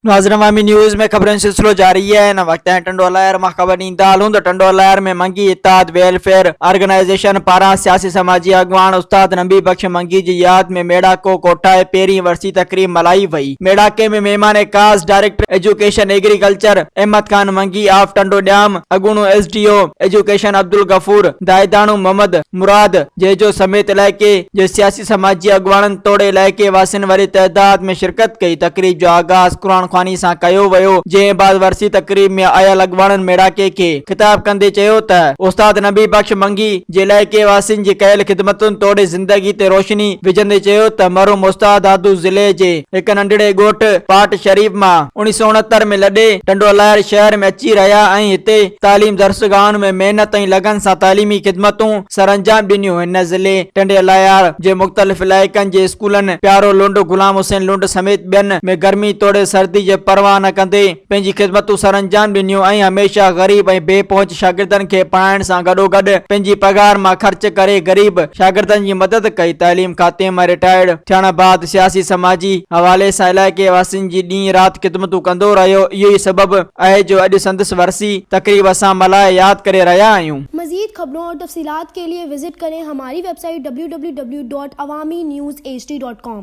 नाज़रीन न्यूज़ में खबरें सिलसिलो जारी है। न वक्त है टंडोलायर में खबर ईंदाल हूं टंडोलायर में मंगी इत्ताद वेलफेयर ऑर्गेनाइजेशन पारा सियासी समाजी अगवान उस्ताद नबी बख्श मंगी की याद में मेड़ाको कोठाए पेरी वर्सी तकरीब मल्हाई वई। मेड़ाके में मेहमान खास director education agriculture Ahmed Khan Mangi of Tando ड्याम अगुणो SDO एजुकेशन अब्दुल गफूर दायदाणु मोहम्मद मुराद जेजो समेत इलाके जे सियासी समाजी अगवान तोड़े इलाके वासिन वारी तइदाद में शिरकत कई। तकरीब जो आगाज कुरान खानी सां कयो वियो, जंहिं बाद वरसी तकरीब में आयल अगवाणनि मेड़ाके खे खिताब कंदे चयो त उस्ताद नबी बख्श मंगी जे इलाइके वासियुनि जी कयल ख़िदमतुनि तोड़े ज़िंदगी ते रोशनी विझंदे चयो त मरहूम उस्ताद आदू ज़िले जे हिक नंढड़े ॻोठ पाट शरीफ मां 1969 में लॾे टंडोलायर शहर में अची रहिया ऐं हिते तालीम दरसगाहनि में महिनत ऐं लगन सां तालीमी ख़िदमतूं सरअंजाम ॾिनियूं। हिन ज़िले टंडोलायर जे मुख़्तलिफ़ इलाइक़नि जे स्कूलनि प्यारो लुंड गुलाम हुसैन लुंड समेत ॿियनि में गर्मी तोड़े सर्दी जे परवाह न कंदे पंहिंजी ख़िदमतूं सरअंजाम ॾिनियूं ऐं हमेशा ग़रीब ऐं बेपहुच शागिर्दनि खे पढ़ाइण सां गॾोगॾु पंहिंजी पगार मां ख़र्च करे ग़रीब शागिर्दनि जी मदद कई। तालीम खाते मां रिटायर्ड थियण बाद सियासी समाजी हवाले सां इलाइके वासियुनि जी ॾींहुं राति ख़िदमतूं कंदो रहियो। इहो ई सबबु आहे जो अॼु संदसि वरसी तकरीब असां मल्हाए यादि करे रहिया आहियूं। मज़ीद खबरों और तफसीलात के लिए विजिट करें हमारी वेबसाइट www.awamiNewsHD.com।